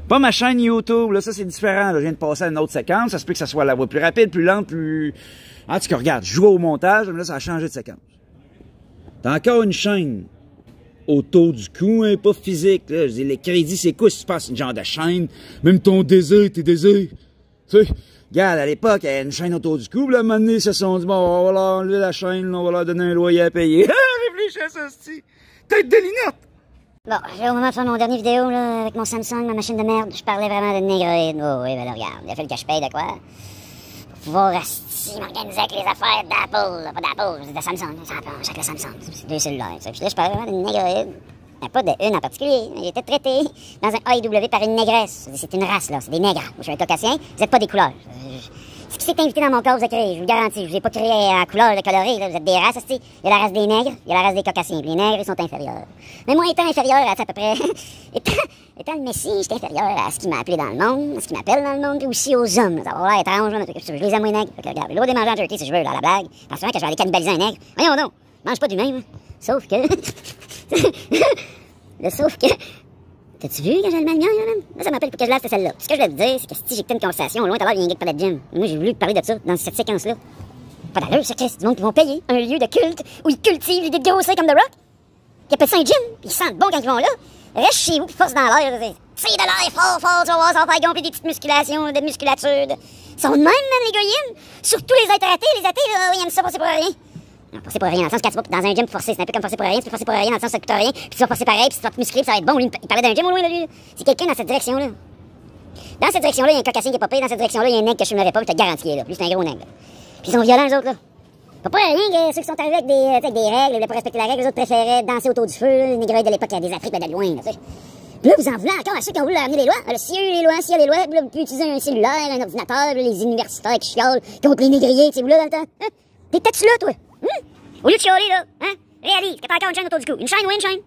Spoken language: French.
Pas ma chaîne YouTube, là, ça c'est différent. Là, je viens de passer à une autre séquence. Ça se peut que ça soit la voie plus rapide, plus lente, plus... En tout cas, regarde, je joue au montage, mais là, ça a changé de séquence. T'as encore une chaîne autour du cou, hein, pas physique. Là. Je dis, les crédits, c'est quoi si tu passes une genre de chaîne? Même ton désir, tes désirs. Tu sais, regarde, à l'époque, il y avait une chaîne autour du cou, puis là, à un moment donné, ils se sont dit, bon, on va leur enlever la chaîne, là, on va leur donner un loyer à payer. Réfléchis à ça, c'ti. Tête de linette! Bon, au moment de faire mon dernier vidéo, là, avec mon Samsung, ma machine de merde, je parlais vraiment de négroïde. Oh, oui, ben là, regarde, il a fallu que je paye de quoi? Pour pouvoir m'organiser avec les affaires d'Apple, là, pas d'Apple, de Samsung. Chaque le Samsung, c'est 2 cellulaires. Puis là, je parlais vraiment d'une négroïde. Mais pas d'une en particulier. Il était traité dans un AEW par une négresse. C'est une race, là, c'est des nègres. Moi, je suis un caucasien, vous êtes pas des couleurs. Ce qui s'est invité dans mon cas, vous avez créé, je vous le garantis. Je vous ai pas créé en couleur de coloré, là. Vous êtes des races, il y a la race des nègres, il y a la race des caucasiens. Puis les nègres, ils sont inférieurs. Mais moi, étant inférieur à peu près, étant le messie, j'étais inférieur à ce qui m'a appelé dans le monde, à ce qui m'appelle dans le monde, puis aussi aux hommes. Ça va avoir l'air étrange, là, mais je les aime, les nègres. Fait que, regarde, l'eau des mangeants de jerky, si je veux, là, la blague. Parce que je vais aller cannibaliser un nègre. Voyons donc, je mange pas d'humain, moi. Sauf que... Sauf que... T'as-tu vu quand j'ai le mal mien, là, même? Là, ça m'appelle pour que je lave cette celle-là. Ce que je voulais te dire, c'est que si j'écoutais une conversation, au loin, t'as l'air, il y a un gars qui parlait de gym. Moi, j'ai voulu te parler de ça, dans cette séquence-là. Pas d'allure, ça, Chris. Du monde qui vont payer un lieu de culte où ils cultivent l'idée de grossir comme The Rock. Qui appellent ça un gym, pis ils sentent bon quand ils vont là. Reste chez vous, pis force dans l'air, tire de l'air fort, tu vas voir, ça va faire gonfler des petites musculations, des musculatures. Ils sont de même, les goyines. Surtout les êtres athées, là, ils aiment ça passer pour rien. Non, forcer pour rien, dans le sens que tu vas dans un gym forcer, c'est un peu comme forcer pour rien, tu peux forcer pour rien, dans le sens que ça coûte rien, puis tu vas forcer pareil, puis tu vas te muscler, puis ça va être bon. Lui, il parlait d'un gym au loin, là, lui. C'est quelqu'un dans cette direction-là. Dans cette direction-là, il y a un caucasien qui est pas payé, dans cette direction-là, il y a un nègre que je fumerais pas, puis je te garantis qu'il est là. Lui, c'est un gros nègre. Puis ils sont violents, les autres, là. Pas rien que ceux qui sont arrivés avec des règles, ils voulaient pas respecter la règle, les autres préféraient danser autour du feu, les négroïdes de l'époque, des Afriques, de loin, là, tu sais. Puis là, vous en voulez encore à ceux qui ont voulu amener les lois. Alors, s'il y a eu les lois, s'il y a les lois, puis là, vous pouvez utiliser un cellulaire, un ordinateur, les universitaires qui chiolent contre les négriers, tu sais, vous là, dans le temps. Hein? T'es peut-être là, toi? Au lieu de chialer, là, hein? Réalise que t'as encore une chaîne autour du cou. Une chaîne ou une chaîne?